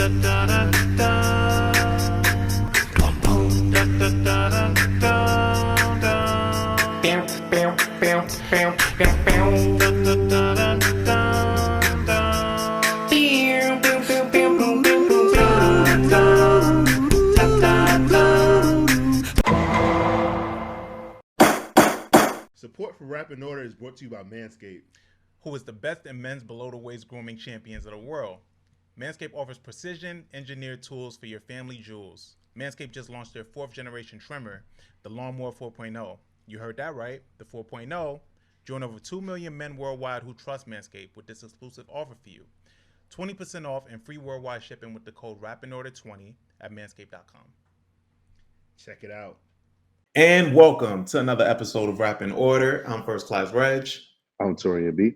Support for Rap in Order is brought to you by Manscaped, who is the best in men's below-the-waist grooming champions of the world. Manscaped offers precision-engineered tools for your family jewels. Manscaped just launched their 4th-generation trimmer, the Lawnmower 4.0. You heard that right, the 4.0. Join over 2 million men worldwide who trust Manscaped with this exclusive offer for you. 20% off and free worldwide shipping with the code RAPINORDER20 at manscaped.com. Check it out. And welcome to another episode of Rap in Order. I'm First Class Regg. I'm Taurian B.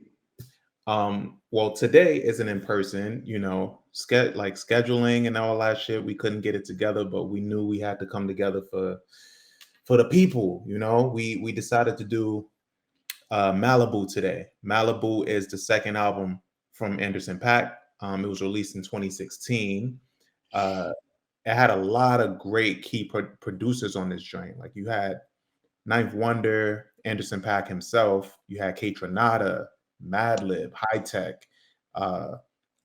Well, today isn't in person, scheduling and all that shit. We couldn't get it together, but we knew we had to come together for the people. We decided to do Malibu today. Malibu is the second album from Anderson Paak. It was released in 2016. It had a lot of great key producers on this joint. Like you had Ninth Wonder, Anderson Paak himself. You had K Tronada, Madlib, High Tech. A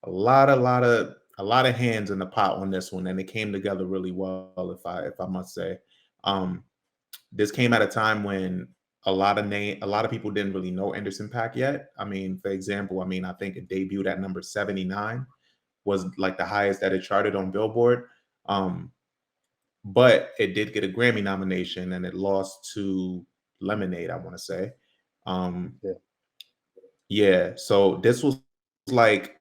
lot of hands in the pot on this one, and it came together really well. If I must say, this came at a time when a lot of people didn't really know Anderson Paak yet. I mean, for example, I think it debuted at number 79, was like the highest that it charted on Billboard. But it did get a Grammy nomination, and it lost to Lemonade, I want to say. Yeah. So this was like,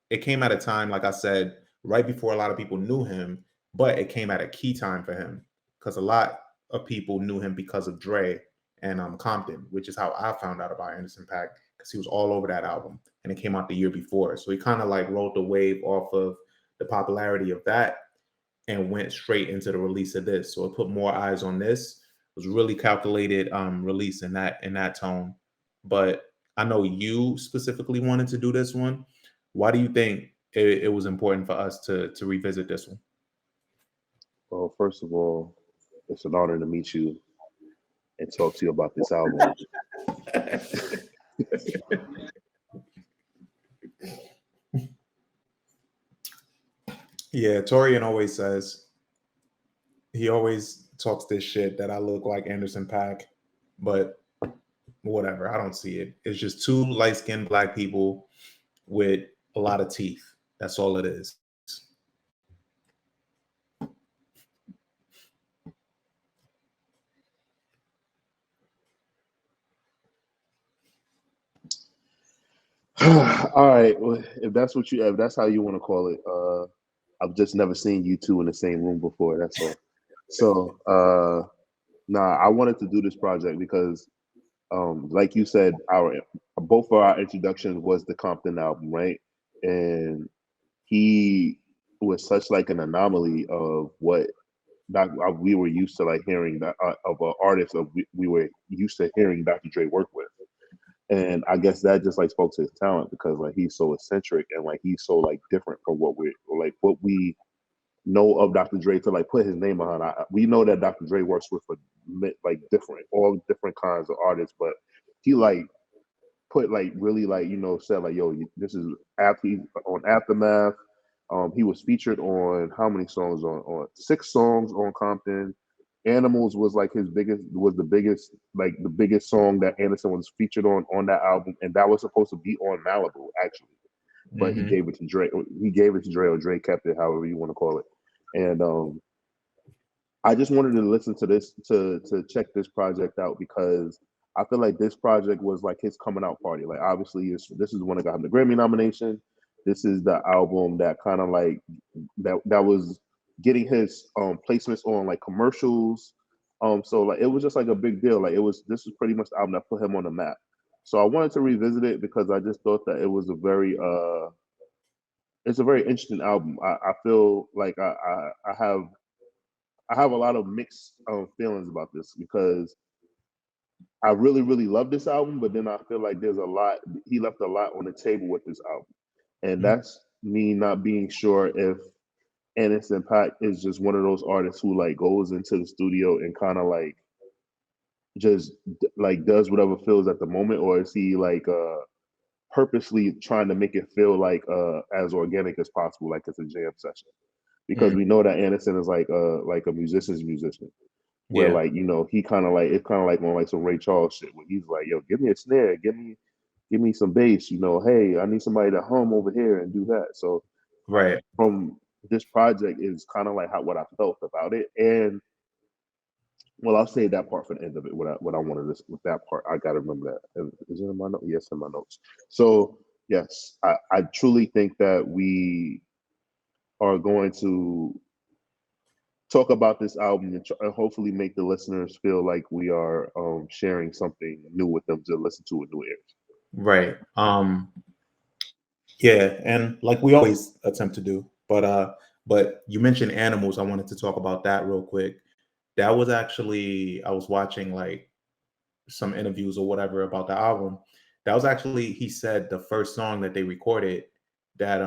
it came at a time, like I said, right before a lot of people knew him, but it came at a key time for him because a lot of people knew him because of Dre and Compton, which is how I found out about Anderson Paak, because he was all over that album, and it came out the year before. So he kind of like rode the wave off of the popularity of that and went straight into the release of this. So it put more eyes on this. It was really calculated release in that tone. But I know you specifically wanted to do this one. Why do you think it was important for us to revisit this one? Well, first of all, it's an honor to meet you and talk to you about this album. Yeah, Taurian always says, he always talks this shit that I look like Anderson Paak, but whatever, I don't see it. It's just two light-skinned black people with a lot of teeth. That's all it is. All right, well, if that's how you want to call it, I've just never seen you two in the same room before. That's all. So, I wanted to do this project because, like you said, both of our introductions was the Compton album, right? And he was such like an anomaly of what we were used to like hearing that of an artist we were used to hearing Dr. Dre work with. And I guess that just like spoke to his talent because like he's so eccentric and like he's so like different from what we know of Dr. Dre to like put his name behind. We know that Dr. Dre works with like all different kinds of artists, but he like put like really like said like, yo, this is on Aftermath. He was featured on how many songs on 6 songs on Compton. Animals was like the biggest song that Anderson was featured on that album, and that was supposed to be on Malibu actually, but he gave it to Dre. He gave it to Dre, or Dre kept it, however you want to call it. And I just wanted to listen to this to check this project out because I feel like this project was like his coming out party. Like obviously, this is the one that got him the Grammy nomination. This is the album that kind of like that was getting his placements on like commercials. So like it was just like a big deal. Like this was pretty much the album that put him on the map. So I wanted to revisit it because I just thought that it was it's a very interesting album. I feel like I have a lot of mixed feelings about this because I really, really love this album, but then I feel like he left a lot on the table with this album. And that's me not being sure if Anderson Paak is just one of those artists who like goes into the studio and kind of like just like does whatever feels at the moment, or is he like purposely trying to make it feel as organic as possible, like it's a jam session? Because we know that Anderson is like a musician's musician, where Yeah. like he kind of like it's kind of like on like some Ray Charles shit, where he's like, yo, give me a snare, give me some bass, hey, I need somebody to hum over here and do that. So Right. from this project is kind of like what I felt about it. And well, I'll say that part for the end of it. What I wanted this with that part, I gotta remember that. Is it in my notes? Yes, in my notes. So yes, I truly think that we are going to talk about this album and hopefully make the listeners feel like we are sharing something new with them to listen to in new ears. Right. Yeah, and like we always attempt to do. But you mentioned animals. I wanted to talk about that real quick. That was actually, I was watching like some interviews or whatever about the album. That was actually, he said, the first song that they recorded that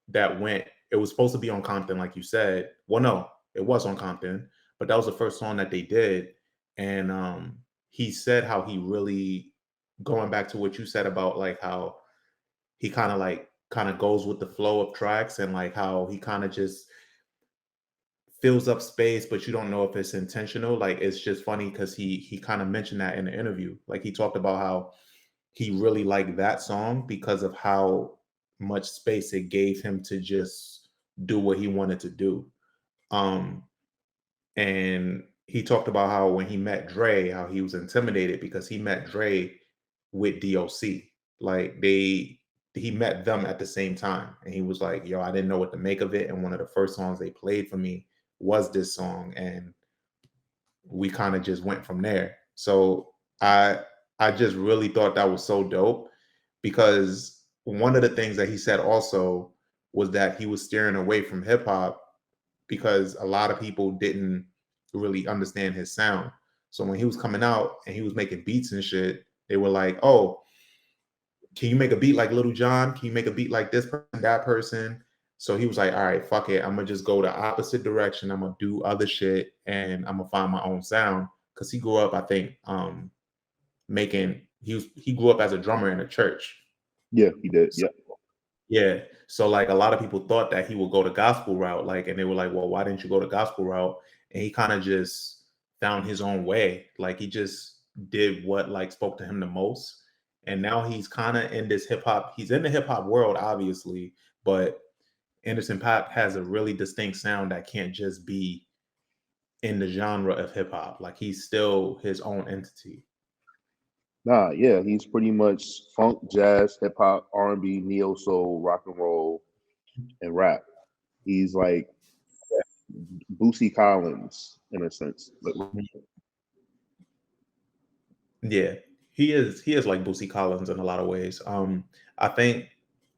that went, it was supposed to be on Compton, like you said. Well, no, it was on Compton, but that was the first song that they did. And he said how he really, going back to what you said about like how he kind of goes with the flow of tracks, and like how he kind of just fills up space, but you don't know if it's intentional. Like it's just funny because he kind of mentioned that in the interview. Like he talked about how he really liked that song because of how much space it gave him to just do what he wanted to do. Um, and he talked about how when he met Dre, how he was intimidated because he met Dre with DOC. Like he met them at the same time, and he was like, "Yo, I didn't know what to make of it." And one of the first songs they played for me was this song, and we kind of just went from there. So I just really thought that was so dope, because one of the things that he said also was that he was steering away from hip hop because a lot of people didn't really understand his sound. So when he was coming out and he was making beats and shit, they were like, "Oh, can you make a beat like Little John? Can you make a beat like this person, that person?" So he was like, "All right, fuck it. I'm gonna just go the opposite direction. I'm gonna do other shit and I'm gonna find my own sound." Because he grew up, I think, he grew up as a drummer in a church. Yeah, he did. So, Yeah. yeah. So like a lot of people thought that he would go the gospel route, like, and they were like, "Well, why didn't you go the gospel route?" And he kind of just found his own way. Like he just did what like spoke to him the most. And now he's kind of in this hip hop. He's in the hip hop world, obviously, but Anderson Paak has a really distinct sound that can't just be in the genre of hip hop. Like he's still his own entity. Nah, yeah, he's pretty much funk, jazz, hip hop, R&B, neo soul, rock and roll, and rap. He's like Boosie Collins in a sense. But Yeah, he is like Boosie Collins in a lot of ways. I think,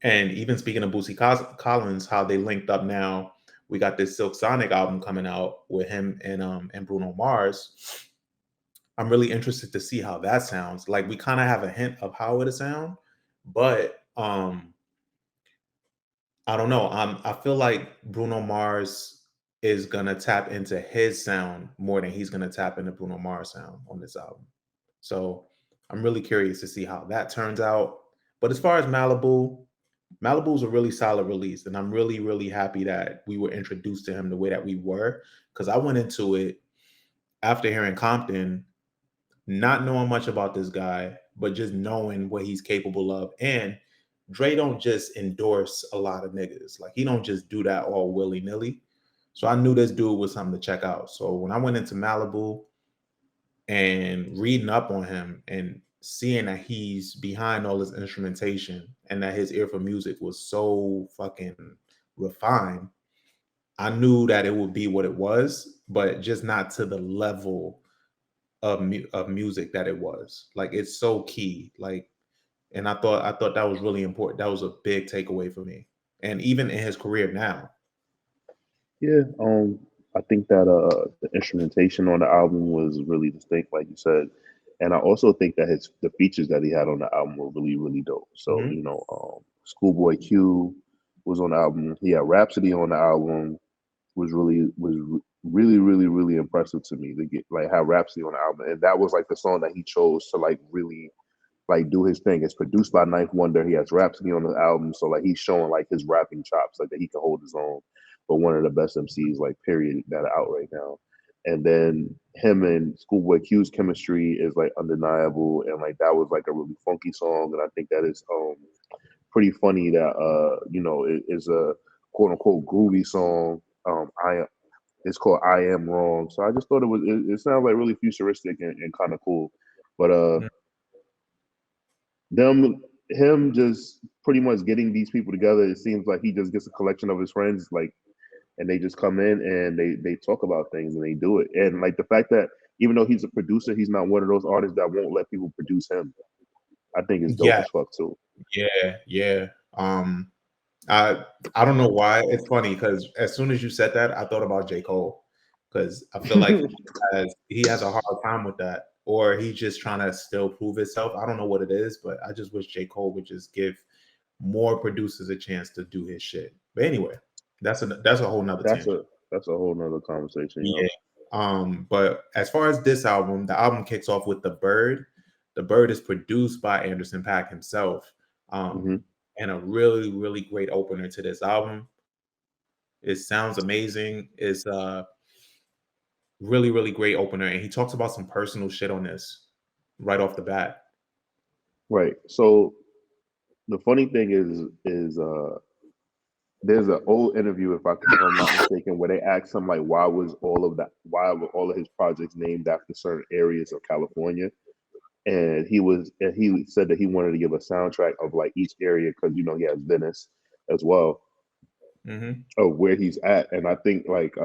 and even speaking of Collins, how they linked up now, we got this Silk Sonic album coming out with him and Bruno Mars. I'm really interested to see how that sounds. Like we kind of have a hint of how it'll sound, but I don't know. I feel like Bruno Mars is gonna tap into his sound more than he's gonna tap into Bruno Mars sound on this album. So I'm really curious to see how that turns out. But as far as Malibu, Malibu's a really solid release, and I'm really, really happy that we were introduced to him the way that we were. Because I went into it after hearing Compton, not knowing much about this guy, but just knowing what he's capable of. And Dre don't just endorse a lot of niggas. Like he don't just do that all willy-nilly. So I knew this dude was something to check out. So when I went into Malibu and reading up on him and seeing that he's behind all this instrumentation and that his ear for music was so fucking refined, I knew that it would be what it was, but just not to the level of music that it was. Like it's so key. Like, and I thought that was really important. That was a big takeaway for me. And even in his career now. yeah, I think that the instrumentation on the album was really distinct, like you said. And I also think that the features that he had on the album were really, really dope. So, Mhm. Schoolboy Q, was on the album. He had Rhapsody on the album. Was really impressive to me to get like have Rhapsody on the album, and that was like the song that he chose to like really like do his thing. It's produced by Ninth Wonder. He has Rhapsody on the album, so like he's showing like his rapping chops, like that he can hold his own. But one of the best MCs, like period, that are out right now. And then him and Schoolboy Q's chemistry is like undeniable, and like that was like a really funky song, and I think that is pretty funny that it is a quote unquote groovy song. It's called I Am Wrong. So I just thought it sounds like really futuristic and kind of cool. But him just pretty much getting these people together, it seems like he just gets a collection of his friends, like, and they just come in and they talk about things and they do it. And like the fact that even though he's a producer, he's not one of those artists that won't let people produce him. I think it's dope as fuck too. Yeah. I don't know why. It's funny because as soon as you said that, I thought about J. Cole because I feel like he has a hard time with that, or he's just trying to still prove himself. I don't know what it is, but I just wish J. Cole would just give more producers a chance to do his shit. But anyway, that's a whole nother tangent. That's a whole nother conversation. Yeah. But as far as this album, the album kicks off with The Bird. The Bird is produced by Anderson Paak himself. And a really, really great opener to this album. It sounds amazing. It's a really, really great opener. And he talks about some personal shit on this right off the bat. Right. So the funny thing is there's an old interview, if I'm not mistaken, where they asked him like why were all of his projects named after certain areas of California. And he said that he wanted to give a soundtrack of like each area because he has Venice as well, of where he's at. And I think like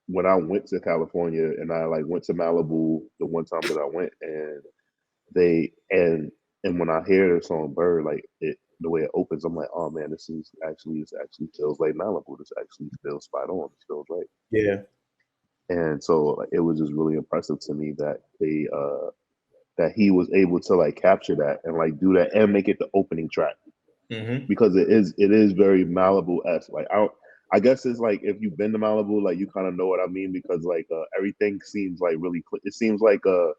when I went to California and I like went to Malibu the one time that I went, and when I hear the song Bird, like the way it opens, I'm like, oh man, this actually feels like Malibu. This actually feels spot on. This feels right. Yeah. And so like, it was just really impressive to me that that he was able to like capture that and like do that and make it the opening track, because it is very Malibu-esque. Like I guess it's like if you've been to Malibu, like you kind of know what I mean, because like everything seems like really it seems like to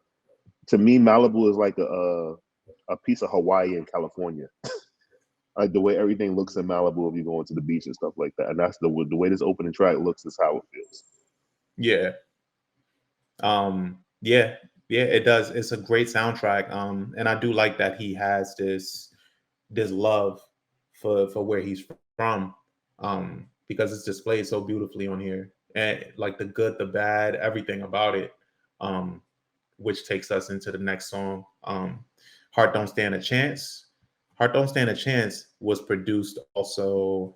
me Malibu is like a piece of Hawaii and California. Like the way everything looks in Malibu if you go into the beach and stuff like that, and that's the way this opening track looks is how it feels. Yeah. Yeah, it does. It's a great soundtrack. And I do like that he has this love for where he's from. Because it's displayed so beautifully on here. And like the good, the bad, everything about it. Which takes us into the next song. Heart Don't Stand a Chance. Heart Don't Stand a Chance was produced also.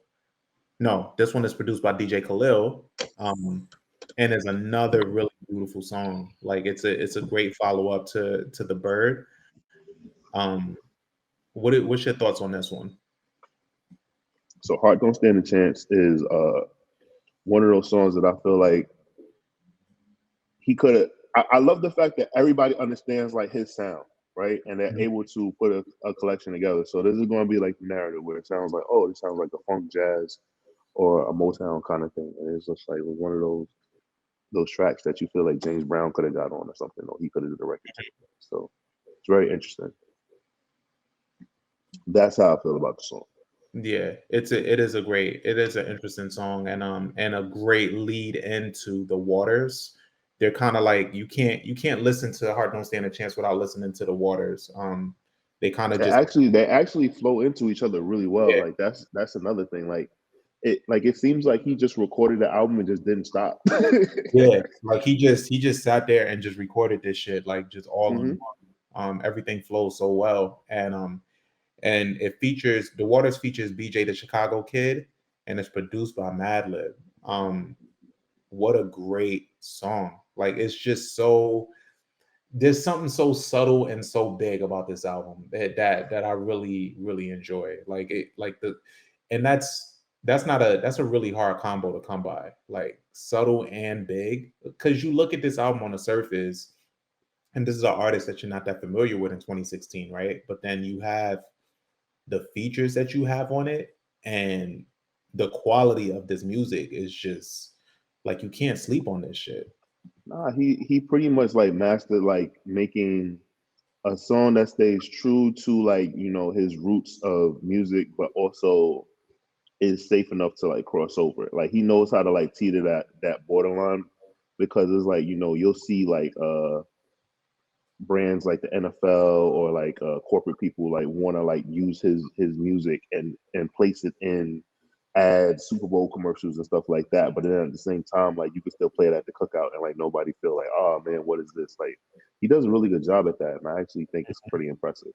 No, this one is produced by DJ Khalil. And is another really beautiful song. Like it's a great follow-up to The Bird. What's your thoughts on this one? So Heart Don't Stand a Chance is one of those songs that I feel like he could have. I love the fact that everybody understands like his sound, right? And they're able to put a collection together. So this is going to be like the narrative where it sounds like, oh, it sounds like a funk jazz or a Motown kind of thing. And it's just like one of those tracks that you feel like James Brown could have got on or something, or he could have did a record. So it's very interesting. That's how I feel about the song. Yeah, it is an interesting song, and a great lead into The Waters. They're kind of like you can't listen to Heart Don't Stand a Chance without listening to The Waters. They kind of they actually flow into each other really well. Yeah. Like that's another thing. Like it seems like he just recorded the album and just didn't stop. Yeah, like he just sat there and just recorded this shit, like just all in one. Everything flows so well, and it features The Waters features BJ the Chicago Kid, and it's produced by Madlib. What a great song! Like it's just so. There's something so subtle and so big about this album that I really, really enjoy. Like it, like that's a really hard combo to come by. Like subtle and big, because you look at this album on the surface, and this is an artist that you're not that familiar with in 2016, right? But then you have the features that you have on it, and the quality of this music is just like you can't sleep on this shit. Nah, he pretty much like mastered like making a song that stays true to like his roots of music, but also is safe enough to like cross over it. Like he knows how to like teeter that borderline, because it's like you'll see like brands like the NFL or like corporate people like want to like use his music and place it in ads, Super Bowl commercials and stuff like that. But then at the same time, like you can still play it at the cookout and like nobody feel like, oh man, what is this? Like he does a really good job at that, and I actually think it's pretty impressive.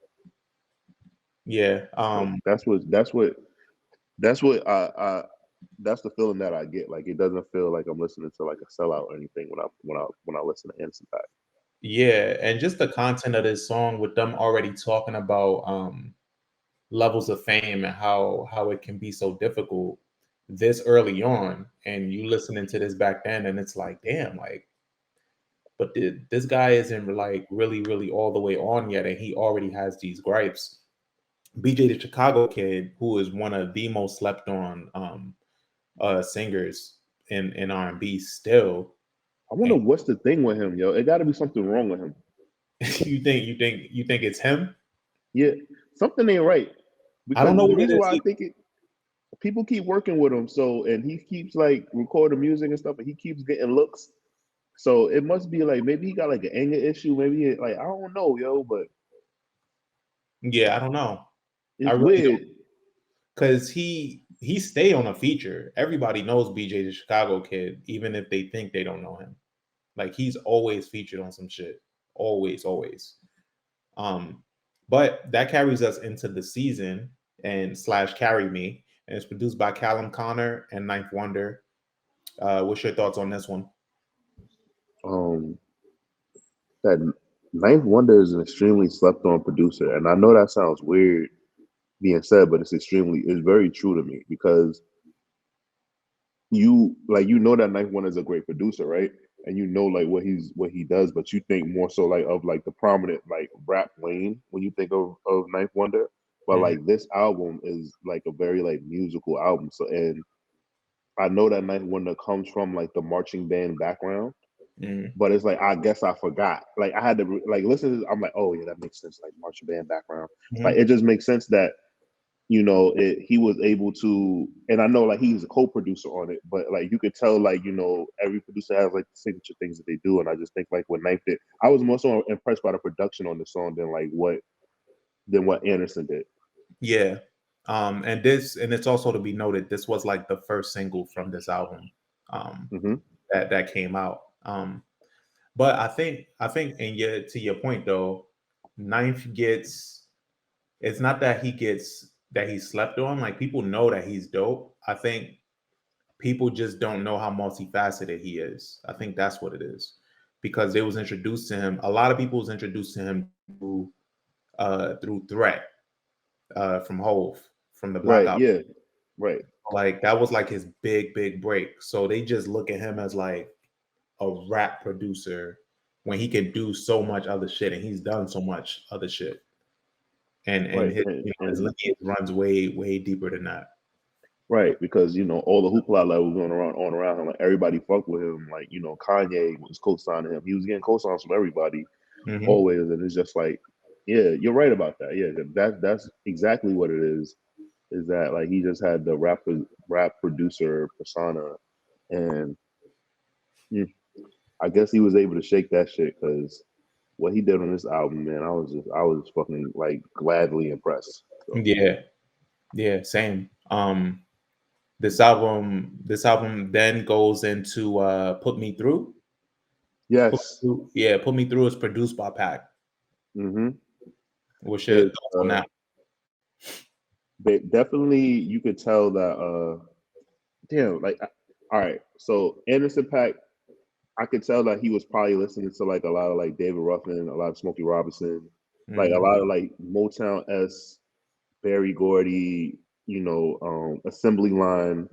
Yeah. That's what that's the feeling that I get. Like it doesn't feel like I'm listening to like a sellout or anything when I listen to Anderson Paak. Yeah, and just the content of this song with them already talking about levels of fame and how it can be so difficult this early on, and you listening to this back then, and it's like, damn, like, but this guy isn't like really all the way on yet, and he already has these gripes. BJ the Chicago Kid, who is one of the most slept on singers in R&B still. I wonder what's the thing with him, yo. It got to be something wrong with him. you think it's him? Yeah, something ain't right. I don't Because know the what it reason is. why I think it, people keep working with him, so and he keeps like recording music and stuff, and he keeps getting looks. So it must be like maybe he got like an anger issue, maybe like I don't know, yo, but Yeah, I don't know. I it's really don't, weird. because he stay on a feature. Everybody knows BJ the Chicago Kid, even if they think they don't know him. Like he's always featured on some shit. Always. But that carries us into the season and / Carry Me, and it's produced by Callum Connor and Ninth Wonder. What's your thoughts on this one? Um, that Ninth Wonder is an extremely slept on producer, and I know that sounds weird being said, but it's very true to me because that Ninth Wonder is a great producer, right? And like what he does, but you think more so like of like the prominent like rap lane when you think of Ninth Wonder. But Mhm. like this album is like a very like musical album. So and I know that Ninth Wonder comes from like the marching band background, Mhm. but it's like I guess I forgot. Like I had to like listen. I'm like, oh yeah, that makes sense. Like marching band background. Like Mhm. it just makes sense that he was able to, and I know like he's a co-producer on it, but like you could tell like every producer has like signature things that they do, and I just think like what Knife did, I was more so impressed by the production on the song than like what Anderson did. Yeah. And it's also to be noted, this was like the first single from this album Mm-hmm. that came out. But I think and yet to your point though, Ninth gets, it's not that he slept on. Like people know that he's dope. I think people just don't know how multifaceted he is. I think that's what it is. Because they was introduced to him. A lot of people was introduced to him through Threat from Hove from the Black Right. Album. Yeah. Right. Like that was like his big break. So they just look at him as like a rap producer when he can do so much other shit, and he's done so much other shit. And Right. his his And lineage runs way deeper than that. right, because all the hoopla that was going around him, like everybody fucked with him. Like Kanye was co-signing him. He was getting co-signs from everybody Hmm. always, and it's just like, yeah, you're right about that. Yeah, that's exactly what it is. Is that like he just had the rap producer persona, and mm, I guess he was able to shake that shit because what he did on this album, man, I was fucking like gladly impressed. So Yeah, same. This album then goes into Put Me Through. yes, Put Me Through is produced by Pac. mm-hmm. What's your It thoughts on that? definitely you could tell that damn, like, all right. So Anderson Paak, I could tell that he was probably listening to like a lot of like David Ruffin, a lot of Smokey Robinson, like a Hmm. lot of like Motown s, Barry Gordy, assembly line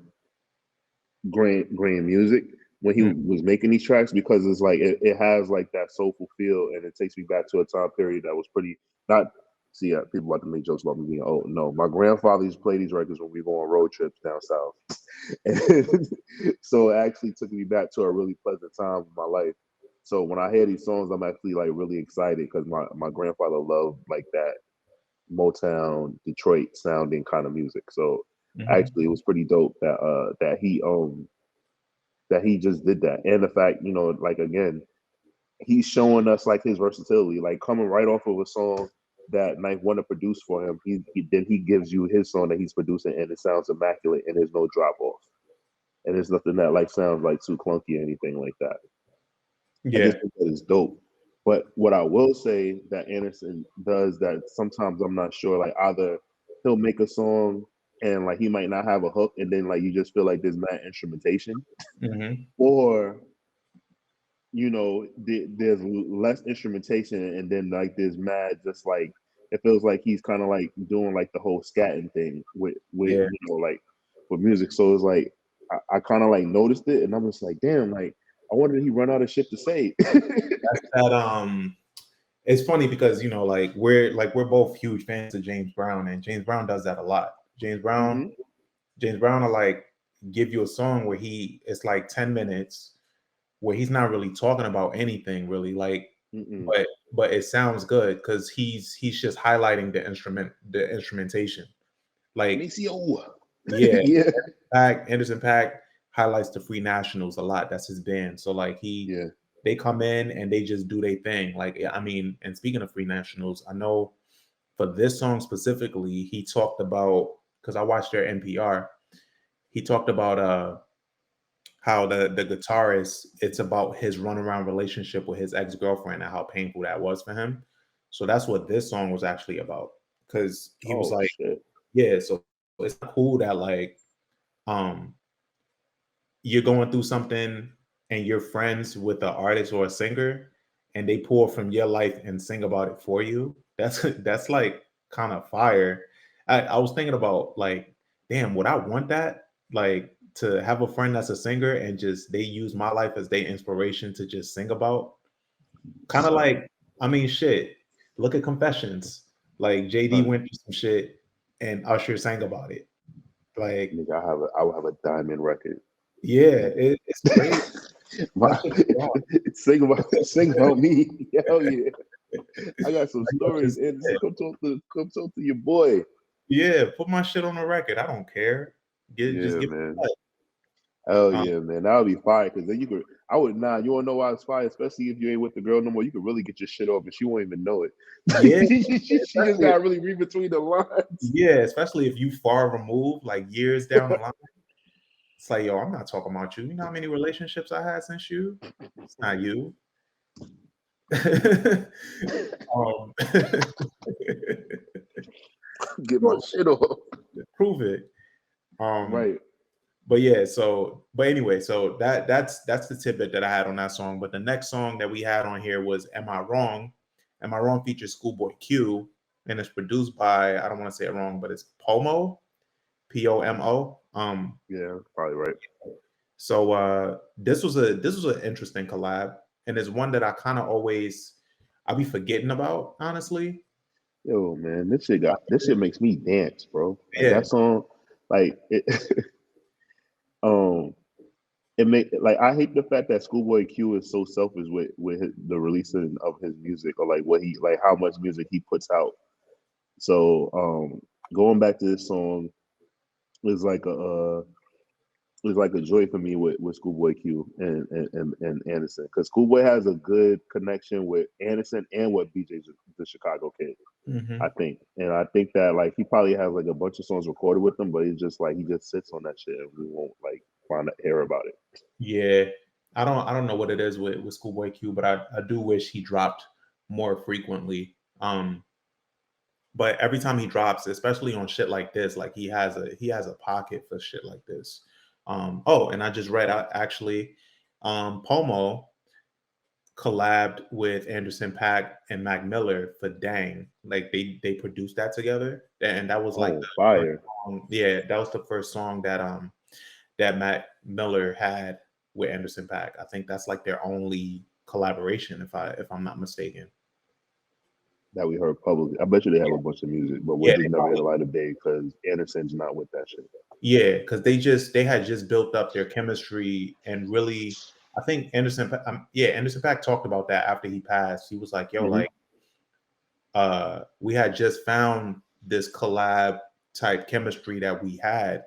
grand music when he was making these tracks, because it's like it has like that soulful feel, and it takes me back to a time period that was pretty not. See, people about to make jokes about me being old. No, my grandfather used to play these records when we go on road trips down south. And so it actually took me back to a really pleasant time of my life. So when I hear these songs, I'm actually like really excited because my grandfather loved like that Motown, Detroit sounding kind of music. So actually, it was pretty dope that he just did that, and the fact, like again, he's showing us like his versatility, like coming right off of a song that Knife Wonder produced for him. Then he gives you his song that he's producing, and it sounds immaculate, and there's no drop off, and there's nothing that like sounds like too clunky or anything like that. I just think that is dope. But what I will say that Anderson does that sometimes I'm not sure, like either he'll make a song and like he might not have a hook, and then like you just feel like there's mad instrumentation, or there's less instrumentation, and then like there's mad just like it feels like he's kind of like doing like the whole scatting thing with like with music. So it's like I kind of like noticed it, and I'm just like, damn, like I wonder if he run out of shit to say. It's funny because like we're both huge fans of James Brown, and James Brown does that a lot. James Brown will like give you a song where it's like 10 minutes where he's not really talking about anything really, like but it sounds good because he's just highlighting the instrumentation. Like yeah. Anderson Paak highlights the Free Nationals a lot. That's his band. So like they come in and they just do their thing. Like, I mean, and speaking of Free Nationals, I know for this song specifically, he talked about, because I watched their NPR, he talked about how the guitarist, it's about his runaround relationship with his ex-girlfriend and how painful that was for him. So that's what this song was actually about. Because he was like, yeah, so it's cool that like you're going through something and you're friends with an artist or a singer and they pull from your life and sing about it for you. That's like kind of fire. I was thinking about like, damn, would I want that? Like to have a friend that's a singer and just they use my life as their inspiration to just sing about. Kind of like, I mean, shit. Look at Confessions. Like JD went through some shit and Usher sang about it. Like, I would have a diamond record. Yeah, it's crazy. Sing about me. Hell yeah. I got some stories. And come talk to your boy. Yeah, put my shit on the record. I don't care. Just give man. Hell yeah, man. That would be fire because then you wanna know why it's fire, especially if you ain't with the girl no more. You could really get your shit off and she won't even know it. Yeah. she just gotta really read between the lines. Yeah, especially if you far removed, like years down the line. It's like, yo, I'm not talking about you. You know how many relationships I had since you? It's not you. Get my shit off. Prove it. Right. But yeah, but anyway, so that's the tidbit that I had on that song. But the next song that we had on here was Am I Wrong? Am I Wrong features Schoolboy Q, and it's produced by, I don't want to say it wrong, but it's Pomo, Pomo. Yeah, probably right. So this was an interesting collab, and it's one that I kind of I'll be forgetting about, honestly. Yo, man, this shit makes me dance, bro. Like, Yeah. that song, like it I hate the fact that Schoolboy Q is so selfish with the releasing of his music, or like how much music he puts out. So going back to this song is like a joy for me with Schoolboy Q and Anderson, because Schoolboy has a good connection with Anderson and with BJ the Chicago Kid. I think, and I think that like he probably has like a bunch of songs recorded with them, but it's just like he just sits on that shit and we won't like hear about it. Yeah, I don't know what it is with Schoolboy Q, but I do wish he dropped more frequently. But every time he drops, especially on shit like this, like he has a pocket for shit like this. And I just read actually, Pomo collabed with Anderson Paak and Mac Miller for Dang. Like they produced that together, and that was like fire. That was the first song that Mac Miller had with Anderson Paak. I think that's like their only collaboration, if I'm not mistaken. that we heard publicly. I bet you they have a bunch of music, but we'll Yeah, just never hit a light of day because Anderson's not with that shit. yeah, because they had just built up their chemistry and really, I think Anderson Paak talked about that after he passed. He was like, "Yo, like, we had just found this collab type chemistry that we had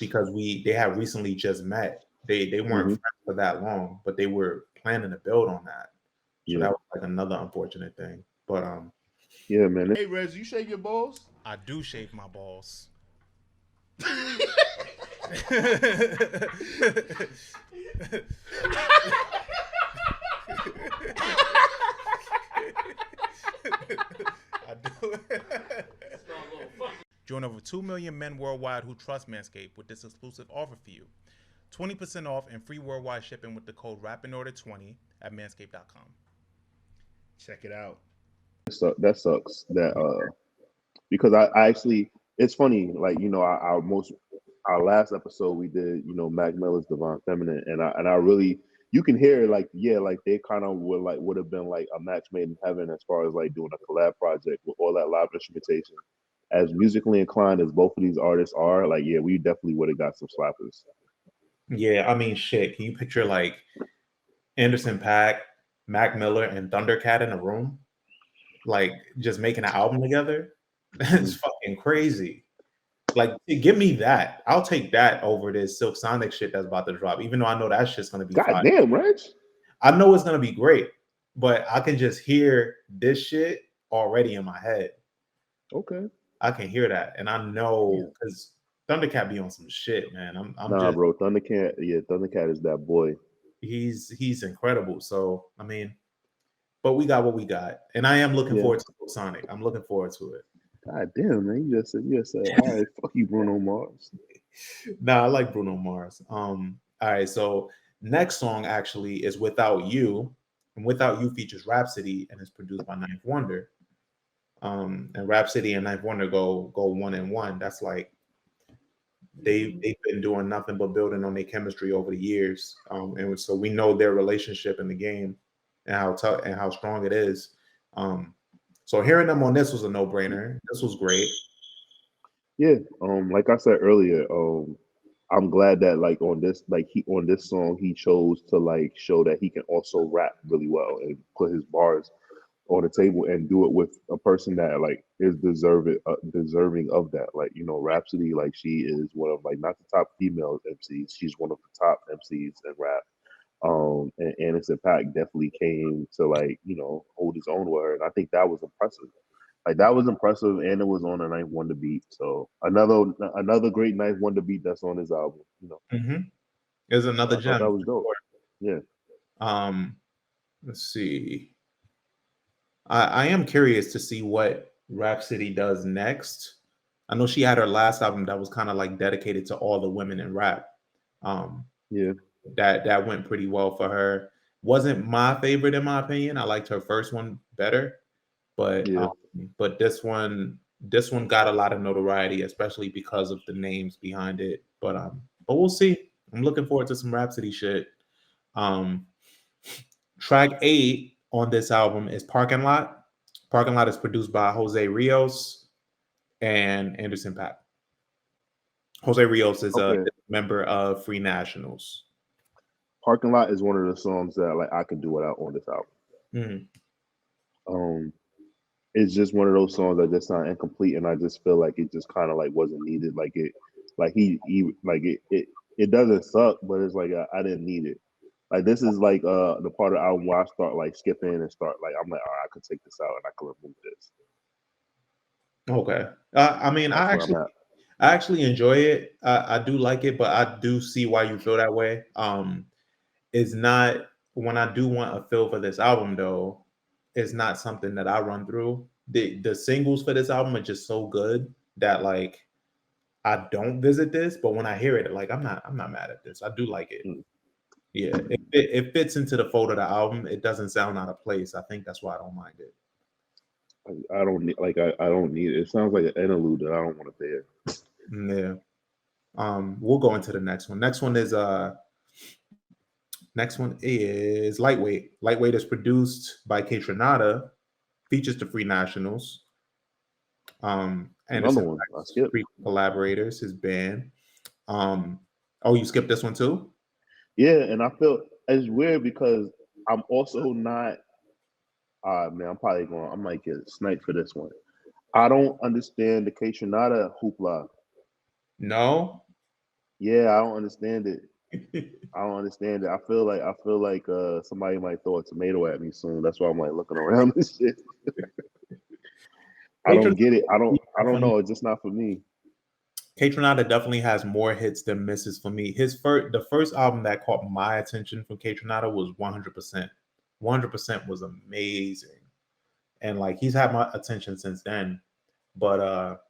because they had recently just met. They weren't friends for that long, but they were planning to build on that. So that was like another unfortunate thing. But yeah, man. Hey, Rez, you shave your balls? I do shave my balls. I do. Join over 2 million men worldwide who trust Manscaped with this exclusive offer for you. 20% off and free worldwide shipping with the code RAPINORDER20 at manscaped.com. Check it out. That sucks. That because I actually, it's funny. Like, you know, our last episode we did, you know, Mac Miller's Divine Feminine, and I really, you can hear like, yeah, like they kind of would have been like a match made in heaven as far as like doing a collab project with all that live instrumentation. As musically inclined as both of these artists are, like, yeah, we definitely would have got some slappers. yeah, I mean, shit. Can you picture like Anderson Paak, Mac Miller, and Thundercat in a room, like just making an album together? It's fucking crazy. Like, give me that. I'll take that over this Silk Sonic shit that's about to drop. Even though I know that shit's gonna be God damn, Reg. I know it's gonna be great, but I can just hear this shit already in my head. Okay. I can hear that, and I know because Thundercat be on some shit, man. I'm Nah, just, bro. Thundercat, yeah, Thundercat is that boy. he's incredible. So I mean, but we got what we got, and I am looking forward to Sonic. I'm looking forward to it. God damn, man. You just said, all right, fuck you, Bruno Mars. Nah, I like Bruno Mars. All right, so next song actually is Without You, and Without You features Rhapsody and is produced by Ninth Wonder. And Rhapsody and Ninth Wonder go 1-1. That's like they've been doing nothing but building on their chemistry over the years, and so we know their relationship in the game and how strong it is. So hearing them on this was a no-brainer. This was great. Yeah, like I said earlier, I'm glad that like on this song he chose to like show that he can also rap really well and put his bars on the table and do it with a person that like is deserving of that. Like, you know, Rhapsody, like she is one of like not the top female MCs, she's one of the top MCs in rap. And Anderson Paak definitely came to like, you know, hold his own with her, and I think that was impressive. Like that was impressive, and it was on a Ninth Wonder beat. So another great Ninth Wonder beat that's on his album. You know, There's another gem. That was dope. Yeah. Let's see. I am curious to see what Rhapsody does next. I know she had her last album that was kind of like dedicated to all the women in rap. Yeah. That went pretty well for her. Wasn't my favorite in my opinion. I liked her first one better, but but this one got a lot of notoriety, especially because of the names behind it. But we'll see. I'm looking forward to some Rhapsody shit. Track 8 on this album is Parking Lot. Parking Lot is produced by Jose Rios and Anderson Paak. Jose Rios is a member of Free Nationals. Parking Lot is one of the songs that like I can do without on this album. It's just one of those songs that just sound incomplete, and I just feel like it just kind of like wasn't needed. Like it, like he like it doesn't suck, but it's like I didn't need it. Like this is like the part of the album where I start like skipping and start like I'm like, all right, I could take this out and I could remove this. Okay. I mean, I actually enjoy it. I do like it, but I do see why you feel that way. It's not when I do want a feel for this album though. It's not something that I run through. The singles for this album are just so good that like I don't visit this, but when I hear it, like I'm not mad at this. I do like it. Yeah, it fits into the fold of the album. It doesn't sound out of place. I think that's why I don't mind it. I don't need I don't need it. It sounds like an interlude that I don't want to hear. Yeah. We'll go into the next one. Next one is Lightweight. Lightweight is produced by K Tronada features the Free Nationals. Another Anderson one. I Paak's skipped. frequent collaborators, his band. Oh, you skipped this one too? Yeah, and I feel it's weird because I'm also not. Man, I might get sniped for this one. I don't understand the K Tronada hoopla. No. Yeah, I don't understand it. I don't understand it. I feel like somebody might throw a tomato at me soon. That's why I'm like looking around and shit. I don't get it. I don't know. It's just not for me. K Tronada definitely has more hits than misses for me. The first album that caught my attention from K Tronada was 100%. 100% was amazing. And like he's had my attention since then. But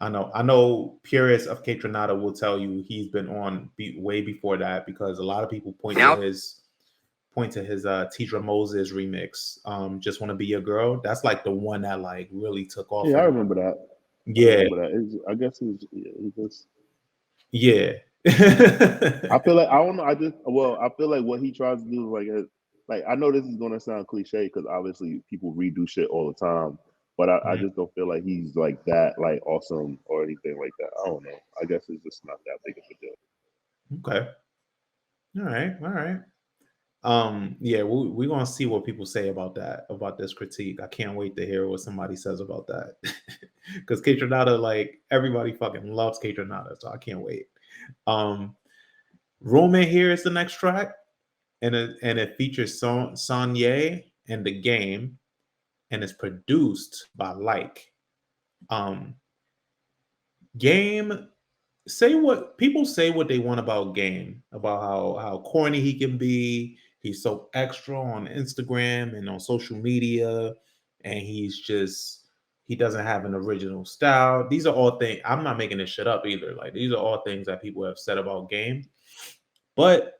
I know purists of K Tronada will tell you he's been on way before that, because a lot of people point to his Tidra Moses remix, Just Want to Be Your Girl. That's like the one that like really took off. Yeah, I remember that. Yeah. I remember that. I guess it's just. Yeah. I feel like I don't know. I feel like what he tries to do is like I know this is gonna sound cliche because obviously people redo shit all the time, but I just don't feel like he's like that like awesome or anything like that. I don't know. I guess it's just not that big of a deal. Okay. All right. Yeah, we're gonna see what people say about this critique. I can't wait to hear what somebody says about that. Because K Tronada, like everybody fucking loves K Tronada, so I can't wait. Roman here is the next track, and it features Sonye and The Game, and it's produced by Like. Game, say what people say what they want about Game, about how corny he can be. He's so extra on Instagram and on social media, and he doesn't have an original style. These are all things. I'm not making this shit up either. Like these are all things that people have said about Game, but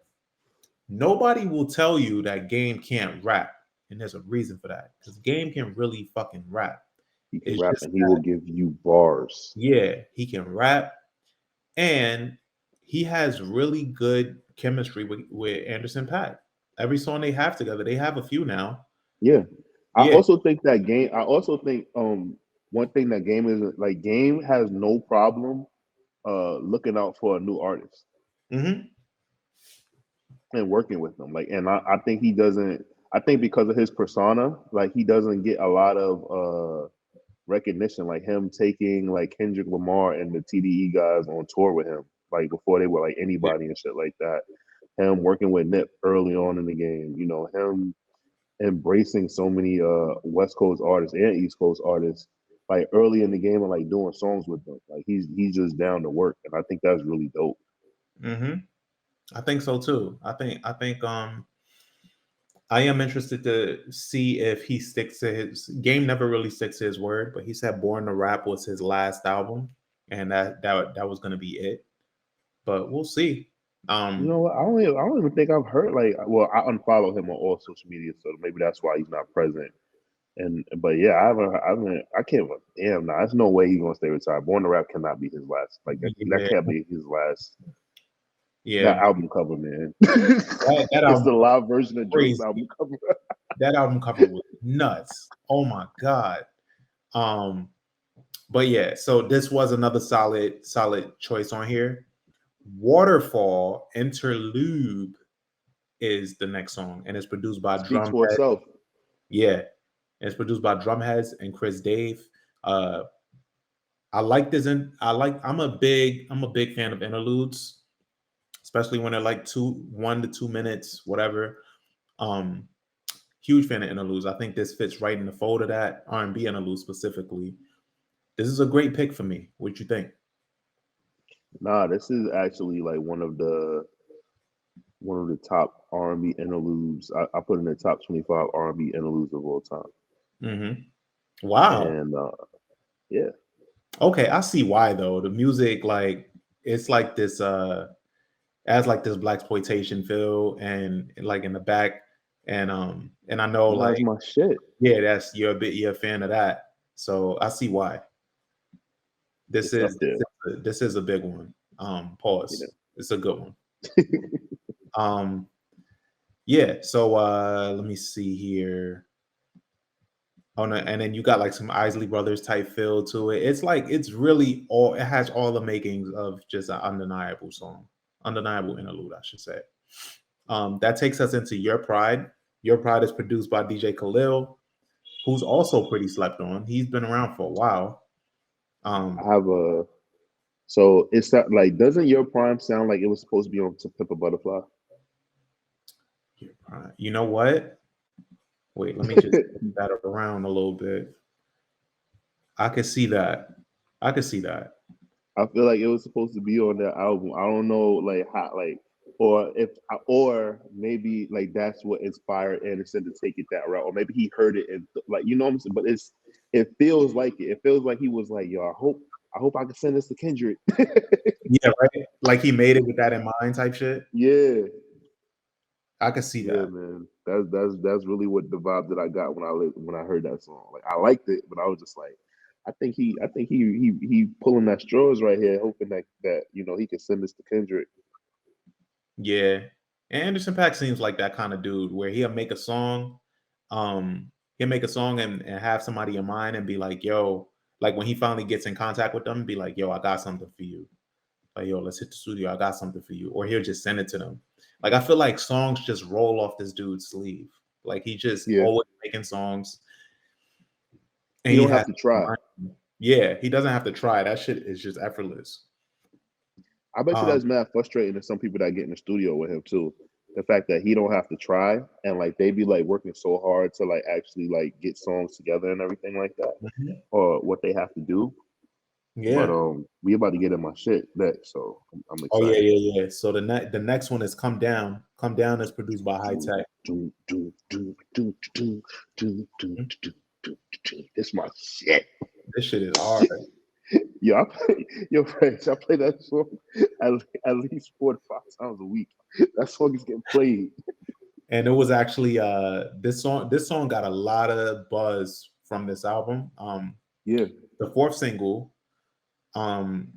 nobody will tell you that Game can't rap, and there's a reason for that, because Game can really fucking rap. He can rap and he will give you bars. Yeah, he can rap, and he has really good chemistry with Anderson Paak. Every song they have together, they have a few now. Yeah. I also think one thing that Game is like, Game has no problem looking out for a new artist. Mm-hmm. And working with them. Like, and I think he doesn't. I think because of his persona, like he doesn't get a lot of recognition. Like him taking like Kendrick Lamar and the TDE guys on tour with him, like before they were like anybody and shit like that. Him working with Nip early on in the game. You know, him embracing so many West Coast artists and East Coast artists like early in the game and like doing songs with them. Like he's just down to work, and I think that's really dope. Mm-hmm. I think so too. I think I am interested to see if he sticks to his Game. Never really sticks to his word, but he said Born to Rap was his last album, and that was going to be it. But we'll see. You know what? I don't even think I've heard like. Well, I unfollow him on all social media, so maybe that's why he's not present. But yeah, I can't. Damn, nah, there's no way he's gonna stay retired. Born to Rap cannot be his last. Like that can't be his last. Yeah, that album cover, man. that It's album the live version of Drake's crazy. album cover. That album cover was nuts. Oh my god. But yeah, so this was another solid choice on here. Waterfall Interlude is the next song, and it's produced by Speaks for itself. Yeah, it's produced by Drumheads and Chris Dave. I like this, and I'm a big fan of interludes, especially when they're like 1 to 2 minutes, whatever. Huge fan of interludes. I think this fits right in the fold of that, R&B interlude specifically. This is a great pick for me. What you think? Nah, this is actually like one of the top R&B interludes. I put in the top 25 R&B interludes of all time. Mm-hmm. Wow. And yeah. Okay, I see why though. The music, like, it's like this has like this blaxploitation feel, and like in the back, and I know like that's my shit. Yeah, you're a fan of that. So I see why. This is a big one. Pause. Yeah. It's a good one. Yeah, so let me see here. Oh no, and then you got like some Isley Brothers type feel to it. It's like it's really all it has all the makings of just an undeniable song, undeniable interlude, I should say. That takes us into Your Pride. Your Pride is produced by DJ Khalil, who's also pretty slept on. He's been around for a while. I have a so it's that like doesn't Your Prime sound like it was supposed to be on To Pimp a Butterfly? Your Pride. You know what? Wait, let me just move that around a little bit. I could see that. I could see that. I feel like it was supposed to be on that album. I don't know, like how, like, or maybe like that's what inspired Anderson to take it that route, or maybe he heard it and like you know what I'm saying. But it feels like it. It feels like he was like, yo, I hope I can send this to Kendrick. Yeah, right. Like he made it with that in mind, type shit. Yeah, I could see yeah, that. man. That's really what the vibe that I got when I heard that song. Like I liked it, but I was just like, I think he pulling that straws right here, hoping that you know he can send this to Kendrick. Yeah. And Anderson Paak seems like that kind of dude where he'll make a song, he'll make a song and have somebody in mind and be like, yo, like when he finally gets in contact with them, be like, yo, I got something for you. Like, yo, let's hit the studio. I got something for you. Or he'll just send it to them. Like, I feel like songs just roll off this dude's sleeve. Like, he just Yeah, always making songs. And you he don't have has, to try. yeah, he doesn't have to try. That shit is just effortless. I bet you Um, that's mad frustrating to some people that get in the studio with him too. The fact that he don't have to try and like they be like working so hard to like actually like get songs together and everything like that, or what they have to do. But yeah. we about to get in my shit next, so I'm Oh yeah, excited. yeah, yeah. So the next one is Come Down. Come Down is produced by High Tech. It's my shit. This shit is hard. Yo, friends, I play that song at least 4 to 5 times a week. That song is getting played. And it was actually this song got a lot of buzz from this album. Yeah, The fourth single, and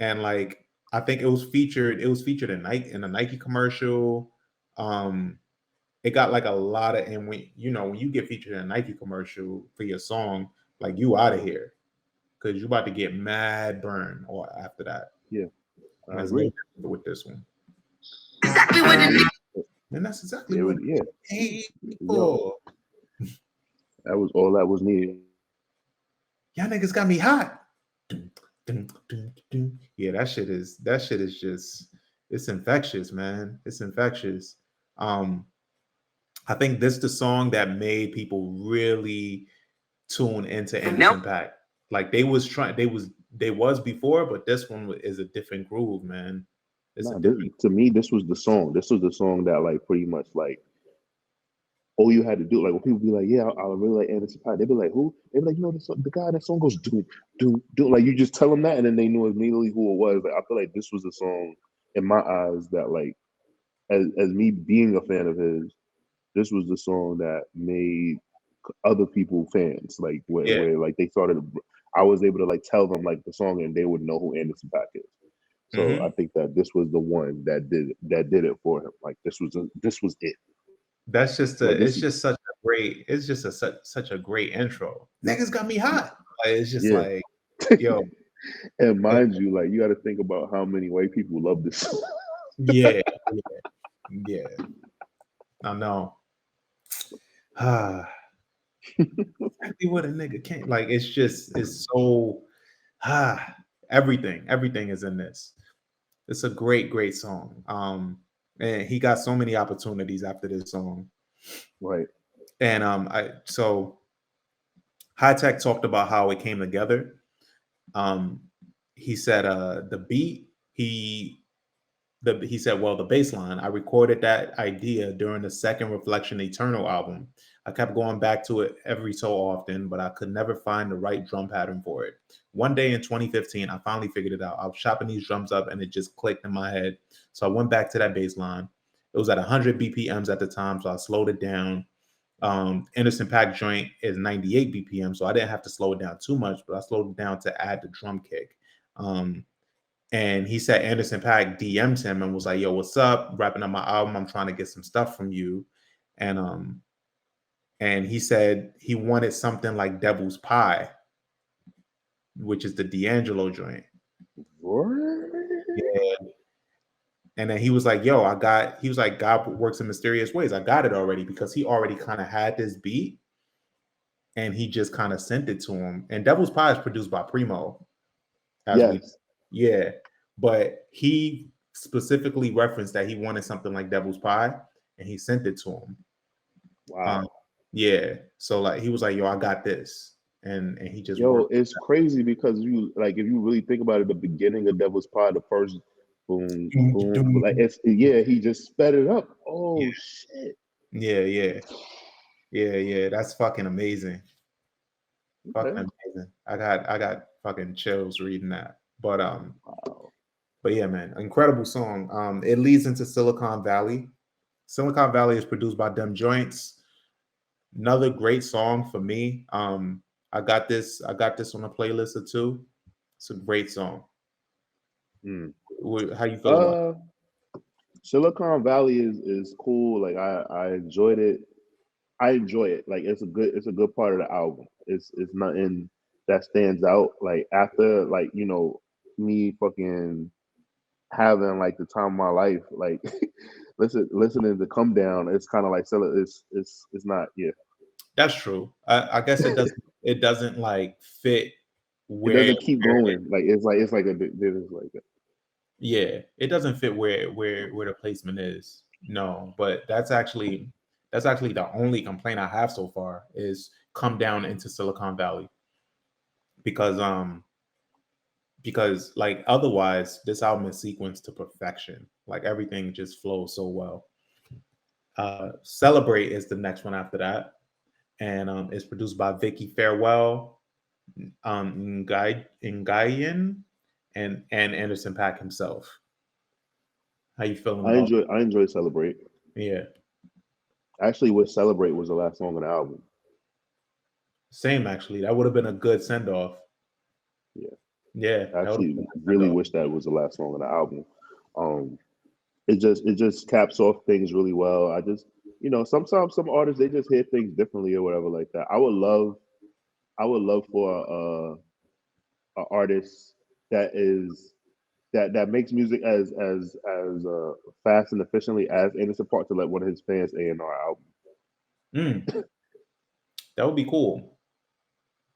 like I think it was featured in a Nike commercial. It got like a lot of, and when you get featured in a Nike commercial for your song, like you out of here because you about to get mad burn or after that. yeah, And I it's no agree. different with this one. Exactly what it is. And that's exactly Yeah, what yeah. hey Yo, for. that was all that was needed. Y'all niggas got me hot. Yeah, that shit is just it's infectious, man. It's infectious. I think this the song that made people really tune into Anderson Paak. Like they was before, but this one is a different groove, man. It's a Nah, different. to me, this was the song. This was the song that like pretty much like all you had to do. Like when people be like, "Yeah, I really like Anderson Paak," they be like, "Who?" They be like, "You know, the guy that song goes doom doom doom." Like you just tell them that, and then they knew immediately who it was. Like I feel like this was the song in my eyes that like as me being a fan of his, this was the song that made other people fans. Like Yeah. where like they started. I was able to like tell them like the song, and they would know who Anderson Paak is. So I think that this was the one that did it for him. Like this was it. That's just Like it's just such a great, it's just such a great intro. Niggas got me hot. Like, it's just yeah. like, yo, And mind you, like you got to think about how many white people love this song. yeah, yeah. I know. Exactly what a nigga can't like. It's so everything is in this. It's a great song. And he got so many opportunities after this song. Right. And so High Tech talked about how it came together. He said the beat, he said, well, the bass line, I recorded that idea during the second Reflection Eternal album. I kept going back to it every so often, but I could never find the right drum pattern for it. One day in 2015, I finally figured it out. I was chopping these drums up and it just clicked in my head. So I went back to that bass line. It was at 100 BPMs at the time, so I slowed it down. Anderson Paak joint is 98 BPM, so I didn't have to slow it down too much, but I slowed it down to add the drum kick. And he said Anderson Paak DM'd him and was like, yo, what's up? Wrapping up my album. I'm trying to get some stuff from you. And and he said he wanted something like Devil's Pie, which is the D'Angelo joint. What? Yeah. And then he was like, yo, he was like, God works in mysterious ways. I got it already, because he already kind of had this beat and he just kind of sent it to him. And Devil's Pie is produced by Primo. Yeah. But he specifically referenced that he wanted something like Devil's Pie and he sent it to him. Wow. Yeah. So like he was like, yo, I got this. And he just it's crazy because you like if you really think about it, the beginning of Devil's Pie, the first boom, boom, like he just sped it up. Oh yeah. shit. Yeah. That's fucking amazing. Okay. Fucking amazing. I got fucking chills reading that. But wow. But yeah, man, incredible song. It leads into Silicon Valley. Silicon Valley is produced by Dem Joints. Another great song for me. I got this on a playlist or two. It's a great song. How you feel about it? Silicon Valley is cool. Like I enjoyed it. I enjoy it. Like it's a good part of the album. It's nothing that stands out. Like after like, you know, me fucking having like the time of my life, like listening to Come Down, it's kind of like it's not, yeah. That's true. I guess it doesn't like fit where it doesn't keep going. Like it's like a yeah, it doesn't fit where the placement is. No, but that's actually the only complaint I have so far is Come Down into Silicon Valley. Because like otherwise this album is sequenced to perfection. Like everything just flows so well. Celebrate is the next one after that. And it's produced by Vicky Farewell, Ngayan, and Anderson Paak himself. How you feeling about it? I enjoy Celebrate. Yeah. Actually, what Celebrate was the last song on the album. Same, actually. That would have been a good send off. Yeah. Yeah. I actually really wish that was the last song on the album. It just caps off things really well. I just, you know, sometimes some artists they just hear things differently or whatever like that. I would love for an artist that makes music as fast and efficiently as Anderson Paak to let one of his fans A&R album. That would be cool.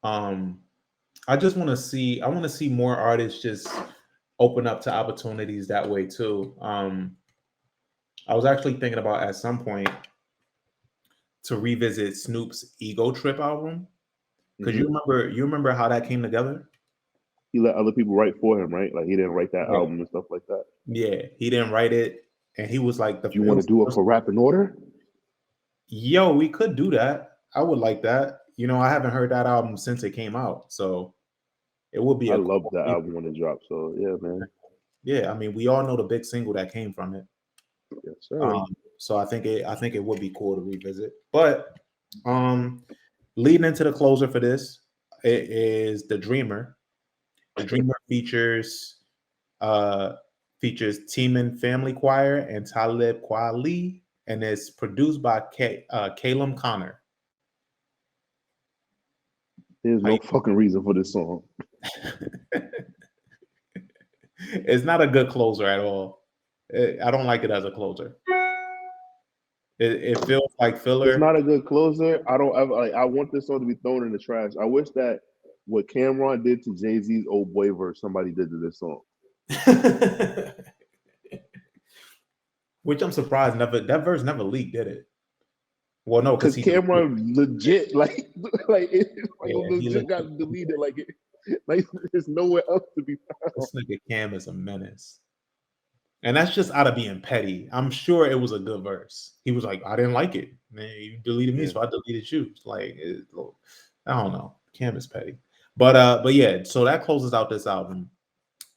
I just want to see more artists just open up to opportunities that way too. I was actually thinking about at some point to revisit Snoop's Ego Trip album. Because you remember how that came together? He let other people write for him, right? Like he didn't write that album and stuff like that. Yeah, he didn't write it, and he was like, "You want to do it for Rap in Order?" Yo, we could do that. I would like that. You know, I haven't heard that album since it came out, so it would be. I love that album when it dropped. So yeah, man. Yeah, I mean, we all know the big single that came from it. Yes, sir. So I think it would be cool to revisit. But leading into the closer for this, it is The Dreamer. The Dreamer features Teeman Family Choir and Talib Kweli, and it's produced by Calum Connor. There's no fucking reason for this song. It's not a good closer at all. I don't like it as a closer. It feels like filler. It's not a good closer. I don't ever like. I want this song to be thrown in the trash. I wish that what Cameron did to Jay-Z's Old Boy verse, somebody did to this song. Which I'm surprised that verse never leaked, did it? Well, no, because Cameron legit legit got deleted. Like there's nowhere else to be found. This nigga Cam is a menace. And that's just out of being petty. I'm sure it was a good verse. He was like, I didn't like it. Man, you deleted me, so I deleted you. Like, I don't know. Cam is petty. But yeah, so that closes out this album.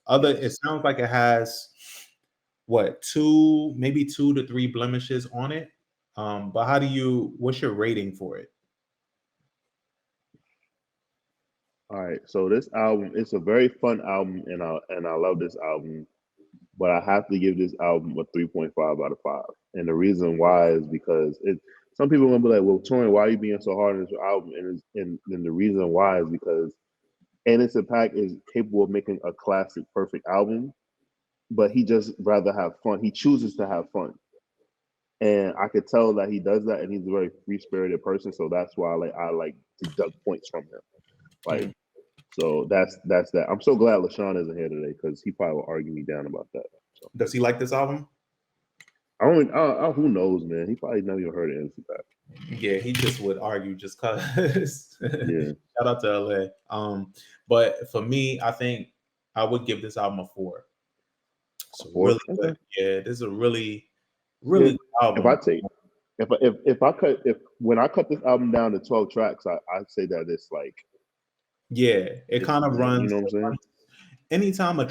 It sounds like it has maybe 2 to 3 blemishes on it. But what's your rating for it? All right, so this album, it's a very fun album, and I love this album, but I have to give this album a 3.5 out of 5. And the reason why is because some people are gonna be like, "Well, Torian, why are you being so hard on this album?" And the reason why is because Anderson Paak is capable of making a classic, perfect album, but he just rather have fun. He chooses to have fun, and I could tell that he does that, and he's a very free spirited person. So that's why I like to deduct points from him. Like, so that's that. I'm so glad LaShawn isn't here today because he probably will argue me down about that. So. Does he like this album? Who knows, man? He probably never even heard of Anderson Paak. Yeah, he just would argue just cause. Yeah. Shout out to LA. But for me, I think I would give this album a 4. So really good. Yeah, this is a really good album. When I cut this album down to 12 tracks, I'd say that it's like, yeah, it kind of runs. You know what I'm saying? Anytime an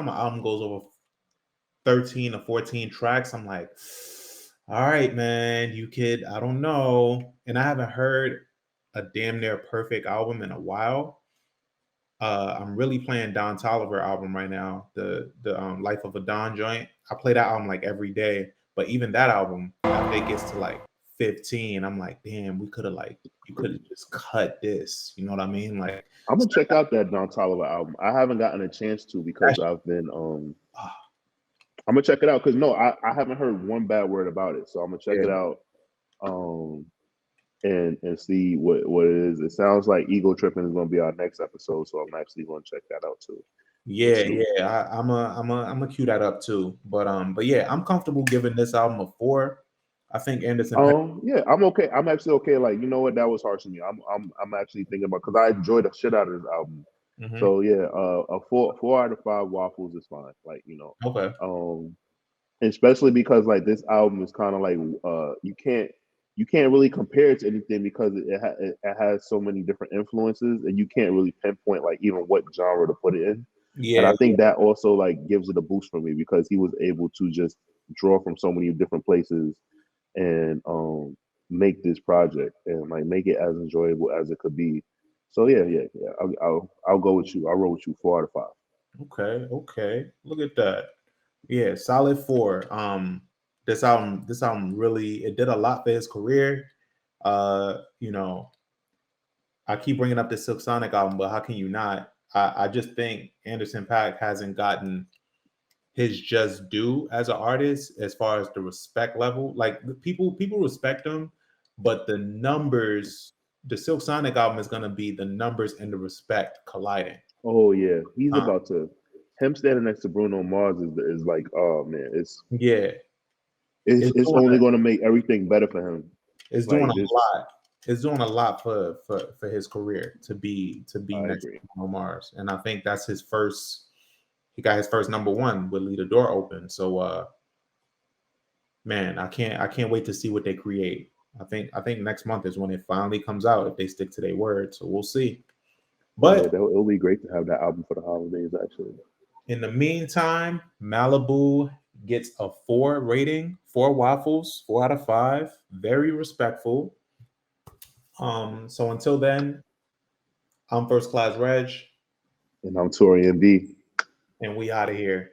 album goes over 13 or 14 tracks, I'm like, all right, man, you could, I don't know. And I haven't heard a damn near perfect album in a while. I'm really playing Don Toliver album right now, the Life of a Don joint. I play that album like every day, but even that album, after it gets to like 15, I'm like, damn, you could have just cut this. You know what I mean? Like, I'm gonna check out that Don Toliver album. I haven't gotten a chance to because I've been I'm gonna check it out because I haven't heard one bad word about it. So I'm gonna check it out and see what it is. It sounds like Ego Tripping is gonna be our next episode, so I'm actually gonna check that out too. Yeah. I'm a cue that up too. But yeah, I'm comfortable giving this album a 4. I think Anderson. Yeah, I'm okay. I'm actually okay. Like, you know what? That was harsh on me. I'm actually thinking about because I enjoyed the shit out of this album. Mm-hmm. So yeah, a 4 out of 5 waffles is fine. Like, you know. Okay. Especially because like this album is kind of like you can't really compare it to anything because it has so many different influences and you can't really pinpoint like even what genre to put it in. Yeah. And I think that also like gives it a boost for me because he was able to just draw from so many different places and make this project and like make it as enjoyable as it could be. So yeah. I'll go with you. I'll roll with you 4 out of 5. Okay. Look at that. Yeah, solid 4. This album really, it did a lot for his career. You know, I keep bringing up the Silk Sonic album, but how can you not? I just think Anderson Paak hasn't gotten his just due as an artist as far as the respect level. Like people respect him, but the numbers, the Silk Sonic album is gonna be the numbers and the respect colliding. Oh yeah, he's about to. Him standing next to Bruno Mars is like, oh man, it's only going to make everything better for him. It's doing a lot. It's doing a lot for his career to be next to Bruno Mars, and I think that's his first. He got his first number 1 with Leave the Door Open. So, man, I can't wait to see what they create. I think next month is when it finally comes out if they stick to their word. So we'll see. But it'll be great to have that album for the holidays, actually. In the meantime, Malibu gets a 4 rating, 4 waffles, 4 out of 5. Very respectful. So until then, I'm First Class Regg. And I'm Taurian B. And we out of here.